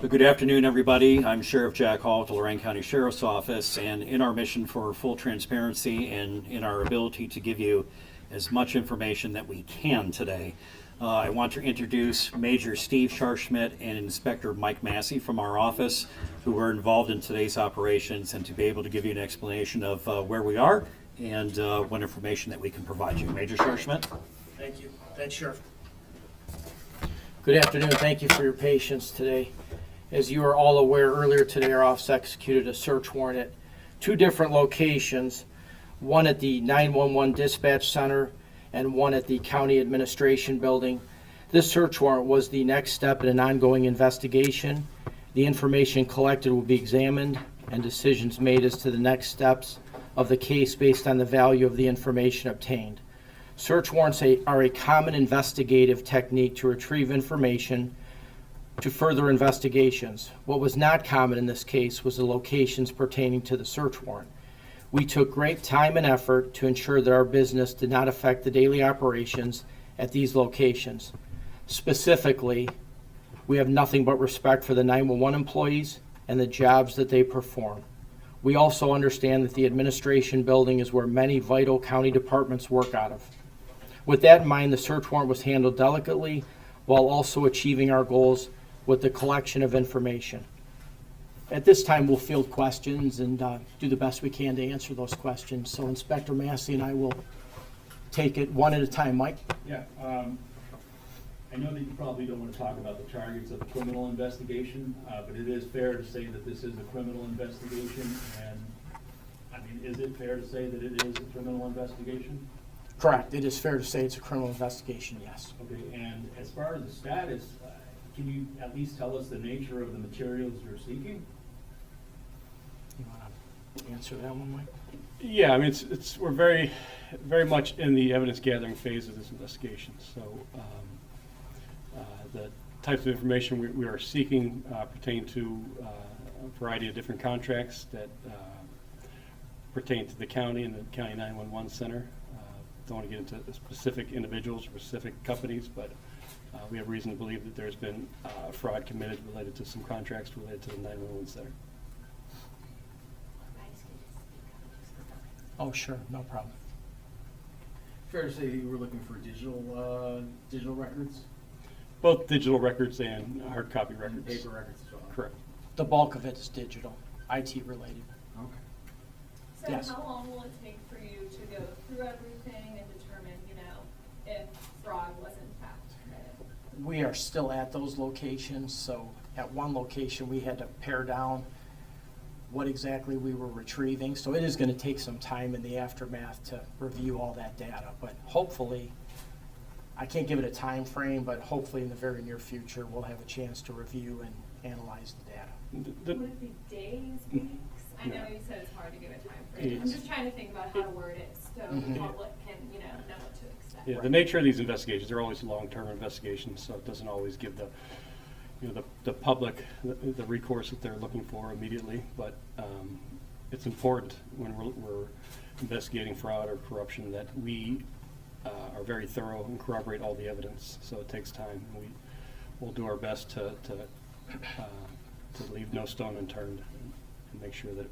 Good afternoon, everybody. I'm Sheriff Jack Hall with the Lorain County Sheriff's Office, and in our mission for full transparency and in our ability to give you as much information that we can today, I want to introduce Major Steve Scharschmidt and Inspector Mike Massey from our office, who were involved in today's operations, and to be able to give you an explanation of where we are and what information that we can provide you. Major Scharschmidt. Thank you. Thanks, Sheriff. Good afternoon. Thank you for your patience today. As you are all aware, earlier today our office executed a search warrant at two different locations, one at the 911 dispatch center and one at the county administration building. This search warrant was the next step in an ongoing investigation. The information collected will be examined and decisions made as to the next steps of the case based on the value of the information obtained. Search warrants are a common investigative technique to retrieve information to further investigations. What was not common in this case was the locations pertaining to the search warrant. We took great time and effort to ensure that our business did not affect the daily operations at these locations. Specifically, we have nothing but respect for the 911 employees and the jobs that they perform. We also understand that the administration building is where many vital county departments work out of. With that in mind, the search warrant was handled delicately while also achieving our goals with the collection of information. At this time, we'll field questions and do the best we can to answer those questions. So Inspector Massey and I will take it one at a time. Mike? Yeah, I know that you probably don't want to talk about the targets of the criminal investigation, but it is fair to say that this is a criminal investigation. And I mean, is it fair to say that it is a criminal investigation? Correct. It is fair to say it's a criminal investigation, yes. Okay, and as far as the status, can you at least tell us the nature of the materials you're seeking? You want to answer that one, Mike? Yeah, I mean, we're very much in the evidence gathering phase of this investigation. So the types of information we are seeking pertain to a variety of different contracts that pertain to the county and the county 911 center. Don't want to get into specific individuals or specific companies, but we have reason to believe that there's been fraud committed related to some contracts related to the 911 center. Oh, sure. No problem. Fair to say you were looking for digital records? Both digital records and hard copy records. And paper records as well? Correct. The bulk of it is digital, IT related. Okay. So Yes. how long will it take for you to go through everything and determine, if fraud was in fact committed? We are still at those locations, so at one location we had to pare down what exactly we were retrieving. So it is going to take some time in the aftermath to review all that data, but hopefully, I can't give it a time frame, but hopefully in the very near future we'll have a chance to review and analyze the data. Would it be days, weeks? I know you said it's hard to give a time frame. I'm Yes. just trying to think about how to word it so the public can, know what to expect. Yeah, the nature of these investigations, they're always long-term investigations, so it doesn't always give the public the recourse that they're looking for immediately. But it's important when we're investigating fraud or corruption that we are very thorough and corroborate all the evidence. So it takes time. We'll do our best to leave no stone unturned and make sure that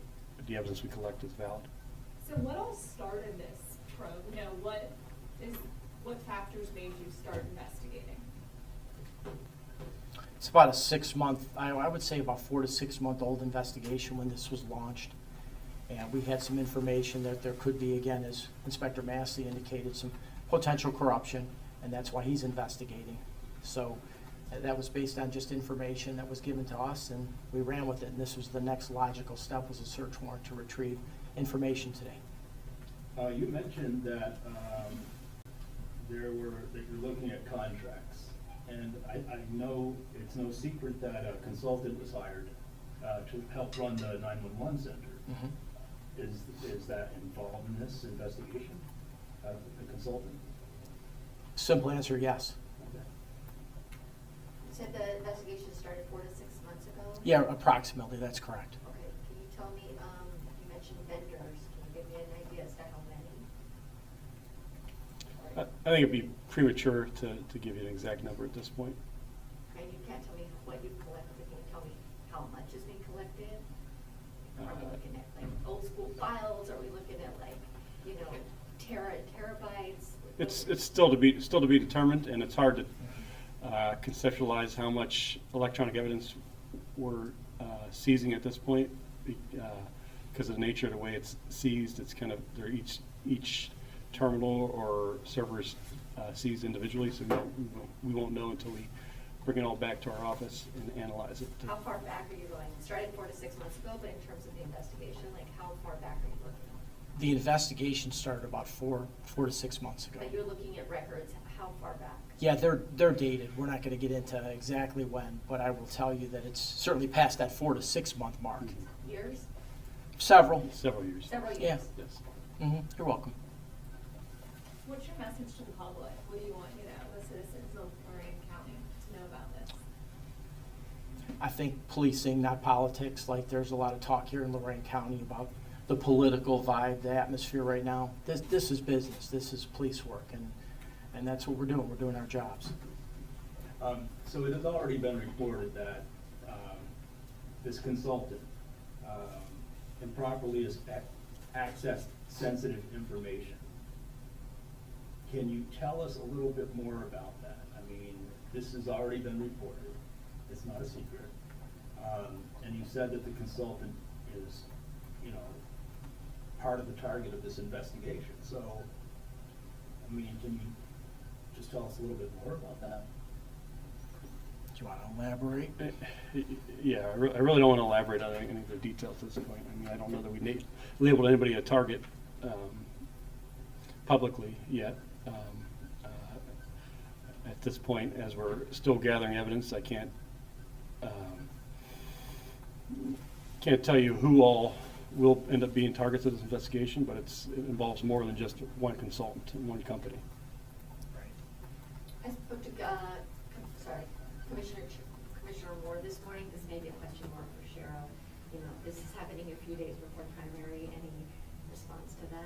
the evidence we collect is valid. So what all started this probe? What factors made you start investigating? It's about a 6-month, I would say about 4 to 6 month old investigation when this was launched. And we had some information that there could be, again, as Inspector Massey indicated, some potential corruption, and that's why he's investigating. So that was based on just information that was given to us, and we ran with it. And this was the next logical step, was a search warrant to retrieve information today. You mentioned that that you're looking at contracts, and I know it's no secret that a consultant was hired to help run the 911 center. Mm-hmm. Is that involved in this investigation, the consultant? Simple answer, yes. Okay. You said the investigation started 4 to 6 months ago? Yeah, approximately, that's correct. Okay, can you tell me, you mentioned vendors, can you give me an idea as to how many? I think it'd be premature to give you an exact number at this point. And you can't tell me what you collected, can you tell me It's still to be determined, and it's hard to conceptualize how much electronic evidence we're seizing at this point because of the nature of the way it's seized. It's kind of they're each terminal or server is seized individually, so we won't know until we bring it all back to our office and analyze it. How far back are you going? It started 4 to 6 months ago, but in terms of the investigation, like how far back are you looking? The investigation started about four to 6 months ago. But you're looking at records, how far back? Yeah, they're dated. We're not going to get into exactly when, but I will tell you that it's certainly past that 4 to 6 month mark. Years? Several. Several years. Several years? Yeah. Yes. You're welcome. What's your message to the public? What do you want, the citizens of Lorain County to know about this? I think policing, not politics. Like there's a lot of talk here in Lorain County about the political vibe, the atmosphere right now. This is business. This is police work, and that's what we're doing. We're doing our jobs. So it has already been reported that this consultant improperly has accessed sensitive information. Can you tell us a little bit more about that? I mean, this has already been reported. It's not a secret. And you said that the consultant is, part of the target of this investigation. So, I mean, can you just tell us a little bit more about that? Do you want to elaborate? Yeah, I really don't want to elaborate on any of the details at this point. I mean, I don't know that we labeled anybody a target publicly yet. At this point, as we're still gathering evidence, I can't tell you who all will end up being targets of this investigation, but it involves more than just one consultant and one company. I spoke to, Commissioner Moore this morning. This may be a question more for Cheryl. This is happening a few days before primary. Any response to that?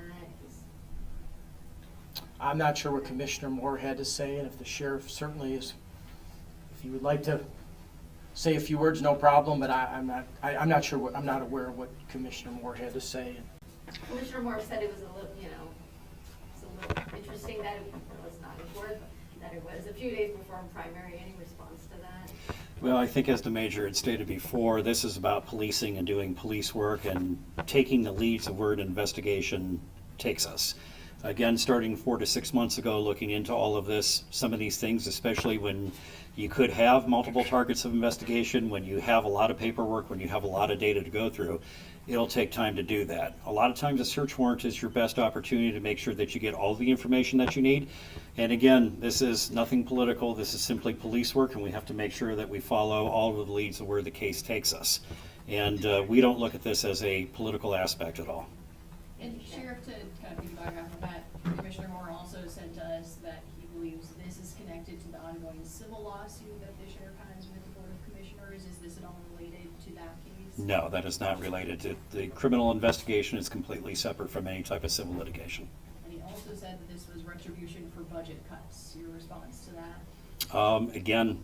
I'm not sure what Commissioner Moore had to say, and if the sheriff certainly is, if you would like to say a few words, no problem, but I'm not sure I'm not aware of what Commissioner Moore had to say. Commissioner Moore said it was a little, it's a little interesting that it was not important, but that it was a few days before primary. Any response to that? Well, I think as the major had stated before, this is about policing and doing police work and taking the leads of where an investigation takes us. Again, starting 4 to 6 months ago, looking into all of this, some of these things, especially when you could have multiple targets of investigation, when you have a lot of paperwork, when you have a lot of data to go through, it'll take time to do that. A lot of times a search warrant is your best opportunity to make sure that you get all the information that you need. And again, this is nothing political. This is simply police work, and we have to make sure that we follow all of the leads of where the case takes us. And we don't look at this as a political aspect at all. And Sheriff, to kind of piggyback off of that, Commissioner Moore also said to us that he believes this is connected to the ongoing civil lawsuit that the sheriff has with the Board of Commissioners. Is this at all related to that case? No, that is not related to the criminal investigation. Is completely separate from any type of civil litigation. And he also said that this was retribution for budget cuts. Your response to that? Again,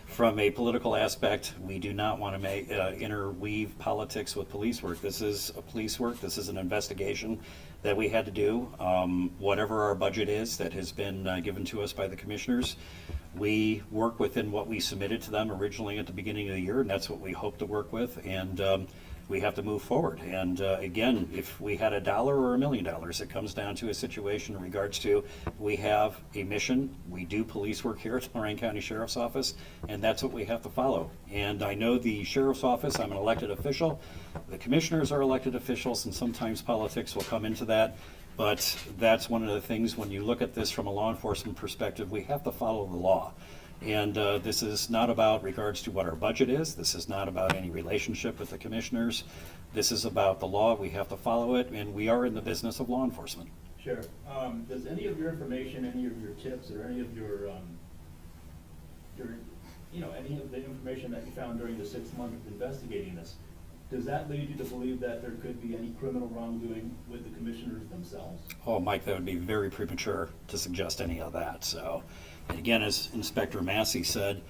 from a political aspect, we do not want to interweave politics with police work. This is a police work. This is an investigation that we had to do. Whatever our budget is that has been given to us by the commissioners, we work within what we submitted to them originally at the beginning of the year, and that's what we hope to work with. And we have to move forward. And again, if we had $1 or $1 million, it comes down to a situation in regards to we have a mission. We do police work here at the Lorain County Sheriff's Office, and that's what we have to follow. And I know the Sheriff's Office, I'm an elected official. The commissioners are elected officials, and sometimes politics will come into that. But that's one of the things when you look at this from a law enforcement perspective, we have to follow the law. And this is not about regards to what our budget is. This is not about any relationship with the commissioners. This is about the law. We have to follow it, and we are in the business of law enforcement. Sheriff, does any of your information, any of your tips, or any of your any of the information that you found during the 6 months of investigating this, does that lead you to believe that there could be any criminal wrongdoing with the commissioners themselves? Oh, Mike, that would be very premature to suggest any of that. So, and again, as Inspector Massey said,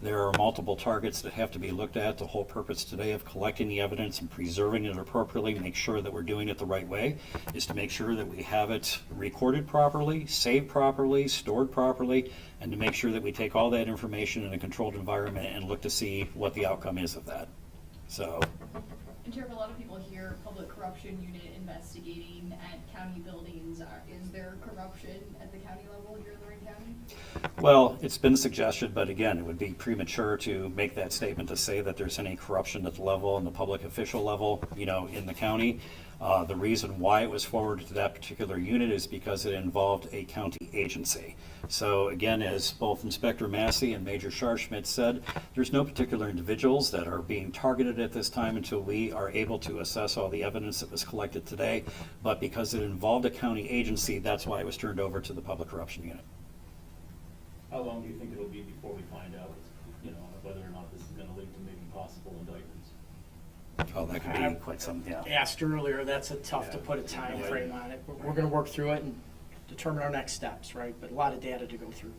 There are multiple targets that have to be looked at. The whole purpose today of collecting the evidence and preserving it appropriately, make sure that we're doing it the right way, is to make sure that we have it recorded properly, saved properly, stored properly, and to make sure that we take all that information in a controlled environment and look to see what the outcome is of that. So, And Sheriff, a lot of people hear public corruption unit investigating at county buildings. Is there corruption at the county level here in Lorain County? well, it's been suggested, but again, it would be premature to make that statement to say that there's any corruption at the level and the public official level, in the county. The reason why it was forwarded to that particular unit is because it involved a county agency. So again, as both Inspector Massey and Major Scharschmidt said, there's no particular individuals that are being targeted at this time until we are able to assess all the evidence that was collected today. But because it involved a county agency, that's why it was turned over to the public corruption unit. How long do you think it'll be before we find out, whether or not this is gonna lead to maybe possible indictments? Oh, that could be quite some, yeah. Asked earlier, that's tough to put a time frame on it. We're gonna work through it and determine our next steps, right? But a lot of data to go through.